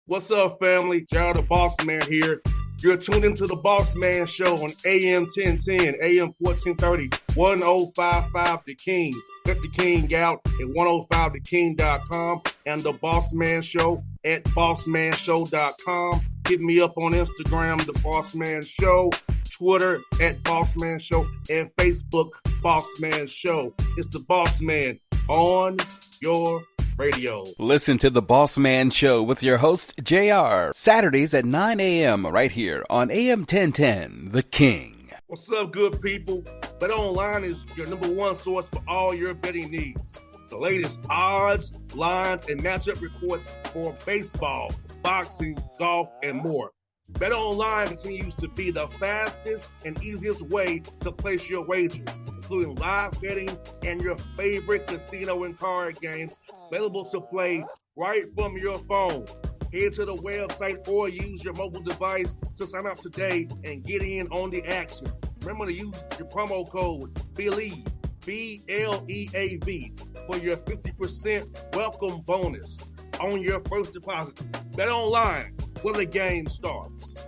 What's up, family? Gerald the Bossman here. You're tuned into the Bossman Show on AM 1010, AM 1430, 1055 The King. Let the King out at 105theking.com and the Bossman Show at bossmanshow.com. Hit me up on Instagram, The Bossman Show, Twitter at Bossman Show, and Facebook, Bossman Show. It's the Bossman on your radio. Listen to the Bossman Show with your host, JR, Saturdays at 9 a.m. right here on AM 1010, The King. What's up, good people? BetOnline is your number one source for all your betting needs. The latest odds, lines, and matchup reports for baseball, boxing, golf, and more. BetOnline continues to be the fastest and easiest way to place your wagers, including live betting and your favorite casino and card games available to play right from your phone. Head to the website or use your mobile device to sign up today and get in on the action. Remember to use your promo code BELIEVE, BLEAV, for your 50% welcome bonus on your first deposit. BetOnline, where the game starts.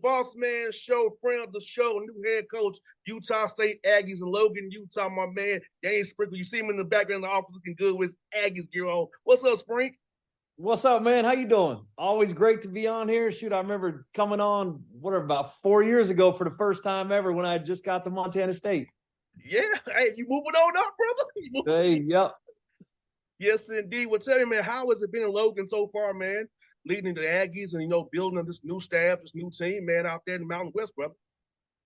Bossman Show, friend of the show, new head coach, Utah State Aggies in Logan, Utah, my man, Dane Sprinkle. You see him in the background of the office looking good with his Aggies gear on. What's up, Sprink? What's up, man? How you doing? Always great to be on here. Shoot, I remember coming on, about 4 years ago for the first time ever when I just got to Montana State. Yeah. Hey, you moving on up, brother? Hey, yep. Yes, indeed. Well, tell me, man, how has it been in Logan so far, man? Leading the Aggies and, building this new staff, this new team, man, out there in the Mountain West, brother.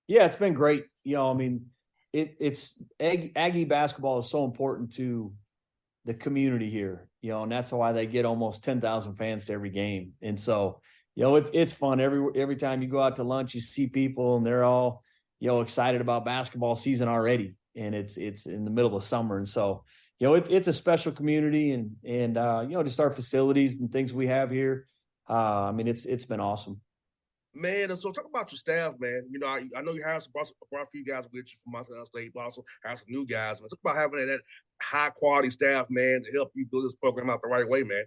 Yeah, it's been great. It's Aggie basketball is so important to the community here, and that's why they get almost 10,000 fans to every game. And so, it's fun. Every time you go out to lunch, you see people and they're all, excited about basketball season already. And it's in the middle of summer. And so, it's a special community and just our facilities and things we have here. It's been awesome. Man, and so talk about your staff, man. I know you have brought a few guys with you from Montana State, but also have some new guys. Man, talk about having that high quality staff, man, to help you build this program out the right way, man.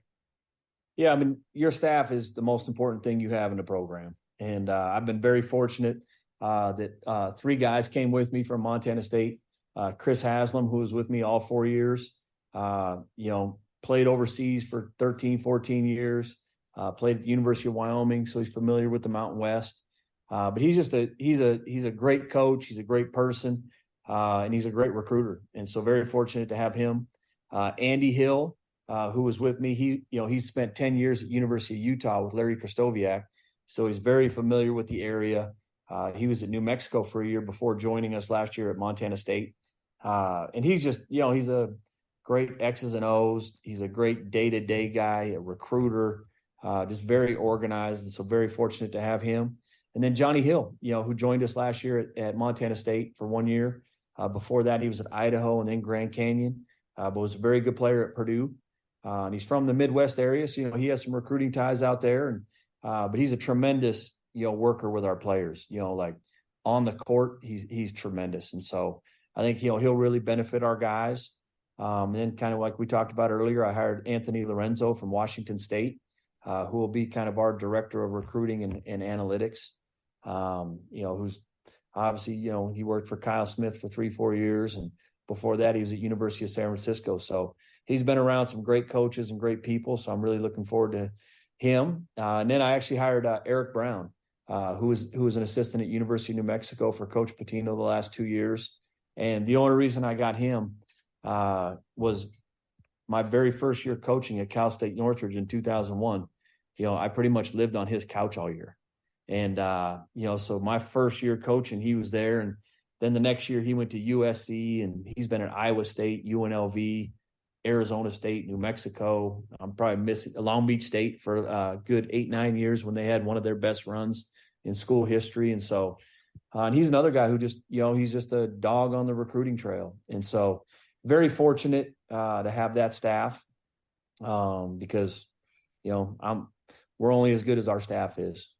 Yeah, your staff is the most important thing you have in the program. And I've been very fortunate that 3 guys came with me from Montana State. Chris Haslam, who was with me all 4 years, played overseas for 13, 14 years, played at the University of Wyoming, so he's familiar with the Mountain West. But he's a great coach. He's a great person, and he's a great recruiter. And so very fortunate to have him. Andy Hill, who was with me, he spent 10 years at University of Utah with Larry Krastoviak, so he's very familiar with the area. He was at New Mexico for a year before joining us last year at Montana State. And he's just, he's a great X's and O's. He's a great day-to-day guy, a recruiter, just very organized. And so very fortunate to have him. And then Johnny Hill, who joined us last year at Montana State for 1 year. Before that, he was at Idaho and then Grand Canyon, but was a very good player at Purdue. And he's from the Midwest area. So, he has some recruiting ties out there. But he's a tremendous, worker with our players, like on the court, he's tremendous. And so I think he'll really benefit our guys. And then kind of like we talked about earlier, I hired Anthony Lorenzo from Washington State, who will be kind of our director of recruiting and analytics. Who's obviously, he worked for Kyle Smith for 3-4 years. And before that, he was at University of San Francisco. So he's been around some great coaches and great people. So I'm really looking forward to him. And then I actually hired Eric Brown, who was an assistant at University of New Mexico for Coach Pitino the last 2 years. And the only reason I got him was my very first year coaching at Cal State Northridge in 2001. I pretty much lived on his couch all year. And, so my first year coaching, he was there. And then the next year he went to USC, and he's been at Iowa State, UNLV, Arizona State, New Mexico. I'm probably missing Long Beach State for a good 8-9 years when they had one of their best runs in school history. And so, and he's another guy who just, he's just a dog on the recruiting trail. And so very fortunate to have that staff because, we're only as good as our staff is.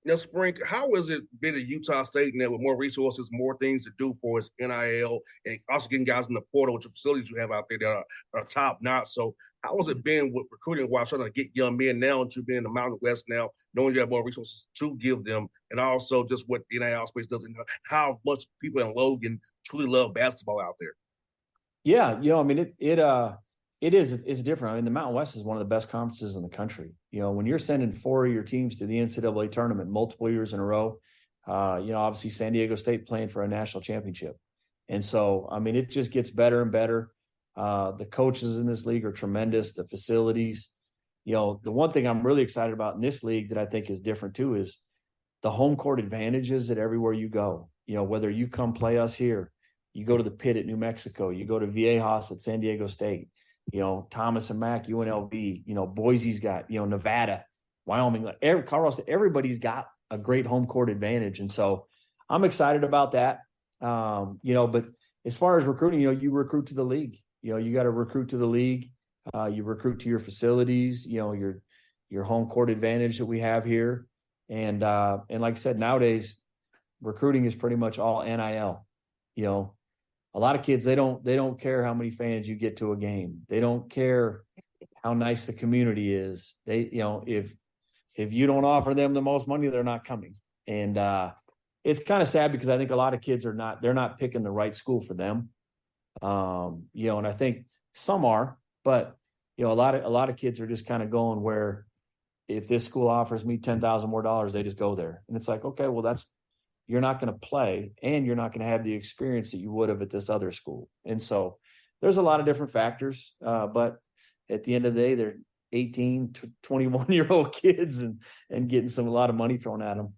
Now, Spring, how has it been at Utah State now with more resources, more things to do for its NIL, and also getting guys in the portal with the facilities you have out there that are top notch? So, how has it been with recruiting while trying to get young men now that you've been in the Mountain West now, knowing you have more resources to give them, and also just what the NIL space does and how much people in Logan truly love basketball out there? Yeah, it's different. I mean, the Mountain West is one of the best conferences in the country. When you're sending 4 of your teams to the NCAA tournament multiple years in a row, obviously San Diego State playing for a national championship. And so, I mean, it just gets better and better. The coaches in this league are tremendous. The facilities, the one thing I'm really excited about in this league that I think is different too is the home court advantages at everywhere you go. Whether you come play us here, you go to the Pit at New Mexico, you go to Viejas at San Diego State, Thomas and Mack, UNLV, Boise's got, Nevada, Wyoming, Colorado, everybody's got a great home court advantage. And so I'm excited about that. But as far as recruiting, you recruit to the league, you got to recruit to the league. You recruit to your facilities, your home court advantage that we have here. And like I said, nowadays recruiting is pretty much all NIL. A lot of kids, they don't care how many fans you get to a game. They don't care how nice the community is. They, if you don't offer them the most money, they're not coming. And it's kind of sad because I think a lot of kids they're not picking the right school for them. And I think some are, but a lot of kids are just kind of going where if this school offers me $10,000 more, they just go there. And it's like, okay, well, you're not going to play and you're not going to have the experience that you would have at this other school. And so there's a lot of different factors. But at the end of the day, they're 18 to 21-year-old kids and getting a lot of money thrown at them.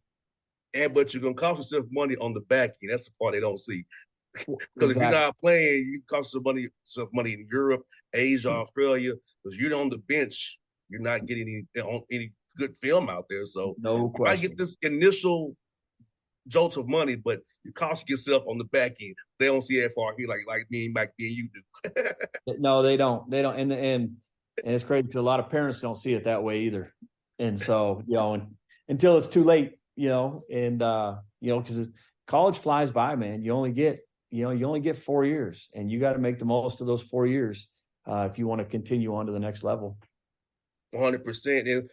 But you're going to cost yourself money on the back end. That's the part they don't see. Because Exactly. If you're not playing, you cost yourself money in Europe, Asia, Australia. Because you're on the bench, you're not getting any good film out there. So no question. I get this initial jolt of money, but you cost yourself on the back end. They don't see that far here, like me and you do. No, they don't. They don't. And it's crazy because a lot of parents don't see it that way either. And so, until it's too late, because college flies by, man. You only get 4 years, and you got to make the most of those 4 years if you want to continue on to the next level. 100%.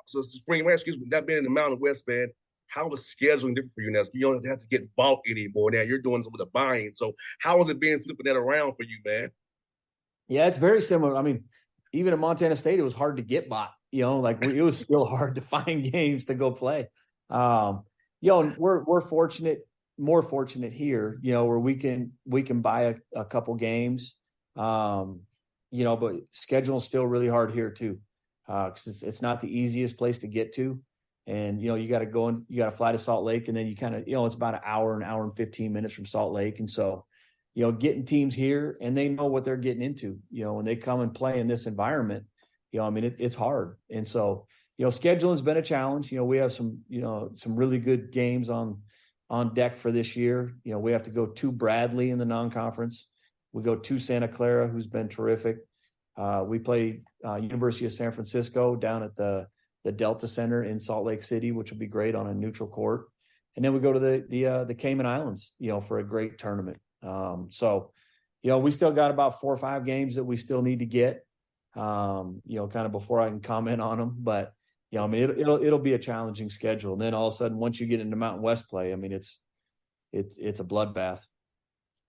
So Spring, my excuse me, not being in the Mountain West, man, how is scheduling different for you now? You don't have to get bought anymore. Now you're doing some of the buying. So how is it being flipping that around for you, man? Yeah, it's very similar. I mean, even at Montana State, it was hard to get bought. It was still hard to find games to go play. We're fortunate, more fortunate here, where we can buy a couple games. But scheduling's still really hard here too, because it's not the easiest place to get to. And, you got to go and you got to fly to Salt Lake, and then you kind of, it's about an hour and 15 minutes from Salt Lake. And so, getting teams here and they know what they're getting into, when they come and play in this environment, it's hard. And so, scheduling has been a challenge. We have some really good games on deck for this year. We have to go to Bradley in the non-conference. We go to Santa Clara, who's been terrific. We play University of San Francisco down at the Delta Center in Salt Lake City, which will be great on a neutral court. And then we go to the Cayman Islands, for a great tournament. So, we still got about 4 or 5 games that we still need to get, kind of before I can comment on them. But, it'll be a challenging schedule. And then all of a sudden, once you get into Mountain West play, it's a bloodbath.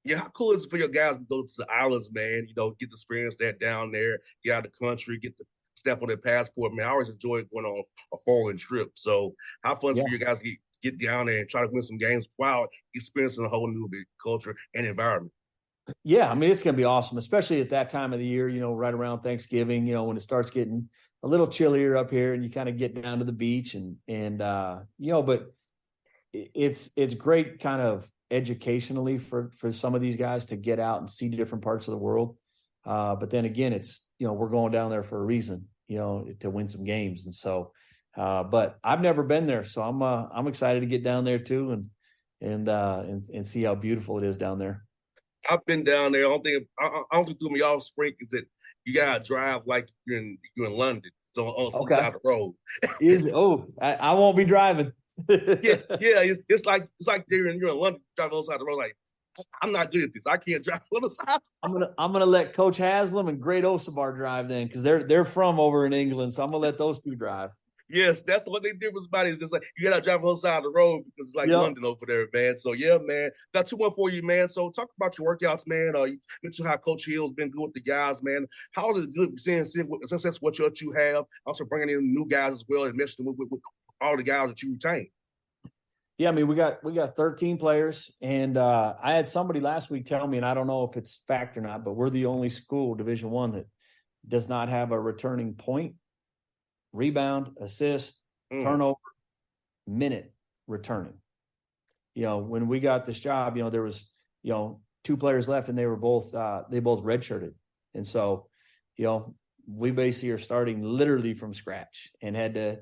Yeah, how cool is it for your guys to go to the islands, man? Get to experience that down there, get out of the country, get to step on their passport, man. I always enjoy going on a foreign trip. So how fun is it for you guys to get down there and try to win some games while experiencing a whole new culture and environment? Yeah, it's going to be awesome, especially at that time of the year, right around Thanksgiving, when it starts getting a little chillier up here, and you kind of get down to the beach and but it's great kind of educationally for some of these guys to get out and see different parts of the world. But then again, it's, we're going down there for a reason, to win some games. And so, but I've never been there, so I'm excited to get down there too and see how beautiful it is down there. I've been down there. I don't think threw me off spring is that you gotta drive like you're in London. So on the side of the road. I won't be driving. yeah. It's like you're in London driving on the side of the road. Like, I'm not good at this. I can't drive on the side. I'm gonna let Coach Haslam and Great Osabar drive then, because they're from over in England. So I'm gonna let those two drive. Yes, that's what the difference about it is. Just like you gotta drive on the side of the road because it's like London over there, man. So yeah, man. Got 2 more for you, man. So talk about your workouts, man. You mentioned how Coach Hill's been good with the guys, man. How is it good seeing since that's what you have? Also bringing in new guys as well and meshing them with all the guys that you retain. Yeah, I mean, we got 13 players, and I had somebody last week tell me, and I don't know if it's fact or not, but we're the only school, Division I, that does not have a returning point, rebound, assist, turnover, minute returning. When we got this job, there was 2 players left, and they both redshirted, and so we basically are starting literally from scratch and had to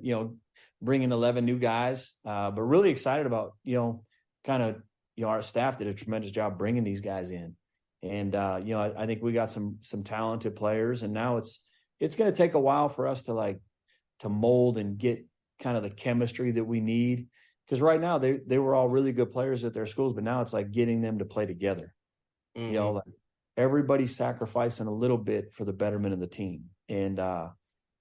bring in 11 new guys, but really excited about, our staff did a tremendous job bringing these guys in. And, I think we got some talented players, and now it's going to take a while for us to mold and get kind of the chemistry that we need. Because right now they were all really good players at their schools, but now it's like getting them to play together. Like everybody's sacrificing a little bit for the betterment of the team. And,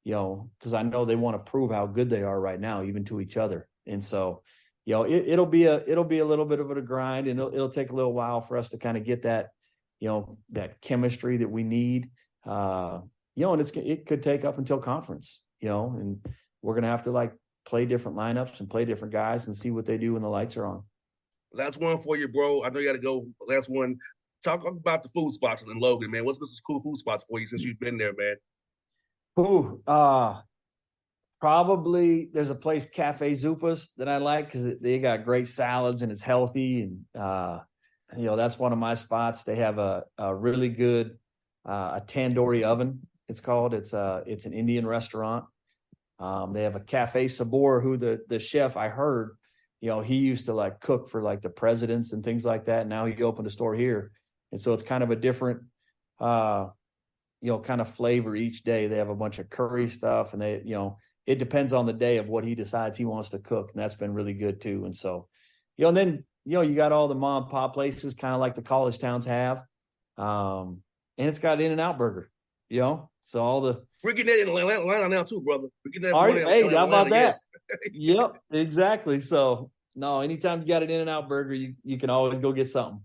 because I know they want to prove how good they are right now, even to each other. And so, it'll be a little bit of a grind, and it'll take a little while for us to kind of get that, that chemistry that we need. And it could take up until conference, and we're going to have to play different lineups and play different guys and see what they do when the lights are on. Last one for you, bro. I know you got to go. Last one. Talk about the food spots in Logan, man. What's some cool food spots for you since you've been there, man? Probably there's a place, Cafe Zupas, that I like because they got great salads and it's healthy. And, that's one of my spots. They have a really good a tandoori oven, it's called. It's an Indian restaurant. They have a Cafe Sabor, who the chef, I heard, he used to cook for the presidents and things like that. Now he opened a store here. And so it's kind of a different kind of flavor each day. They have a bunch of curry stuff, and they, it depends on the day of what he decides he wants to cook. And that's been really good too. And so, and then, you got all the mom and pop places, kind of like the college towns have. And it's got In-N-Out Burger, so all the. We're getting that in Atlanta now too, brother. We're getting that. Hey, how about that? Yep, exactly. So no, anytime you got an In-N-Out Burger, you can always go get something.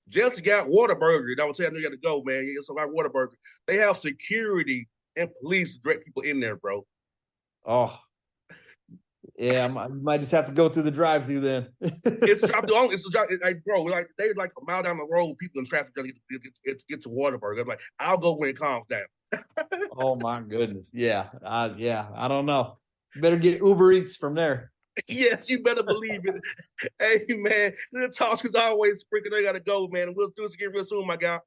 Just got Whataburger. I would tell you, you got to go, man. It's a lot of Whataburger. They have security and police to direct people in there, bro. Oh, yeah. I might just have to go through the drive-through then. It's dropped on. It's bro. They're a mile down the road. People in traffic got to get to Whataburger. I'm like, I'll go when it calms down. Oh my goodness. Yeah. I don't know. Better get Uber Eats from there. Yes, you better believe it. Hey, man, the talk is always freaking. I got to go, man. We'll do this again real soon, my guy.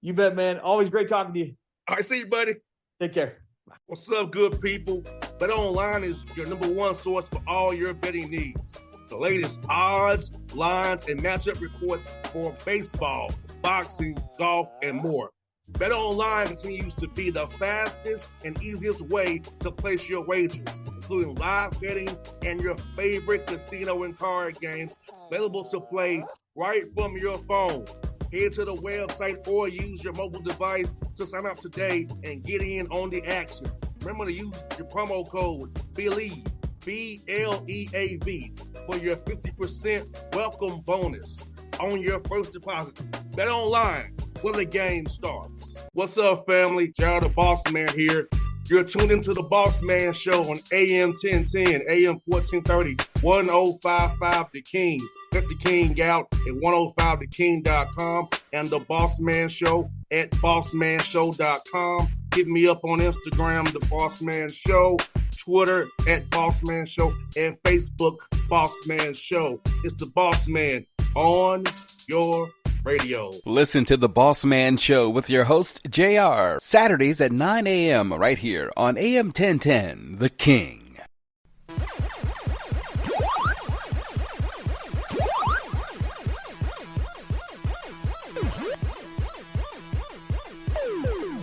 You bet, man. Always great talking to you. All right, see you, buddy. Take care. What's up, good people? Bet Online is your #1 source for all your betting needs. The latest odds, lines, and matchup reports for baseball, boxing, golf, and more. Bet Online continues to be the fastest and easiest way to place your wagers, including live betting and your favorite casino and card games available to play right from your phone. Head to the website or use your mobile device to sign up today and get in on the action. Remember to use your promo code BELIEVE, BLEAV, for your 50% welcome bonus on your first deposit. Bet Online, where the game starts. What's up, family? Jared the Bossman here. You're tuned into the Bossman Show on AM 1010, AM 1430, 1055 The King. Check The King out at 105theking.com and the Bossman Show at bossmanshow.com. Hit me up on Instagram, The Bossman Show, Twitter at Bossman Show, and Facebook, Bossman Show. It's The Bossman on your radio. Listen to The Bossman Show with your host, JR, Saturdays at 9 a.m. right here on AM 1010, The King.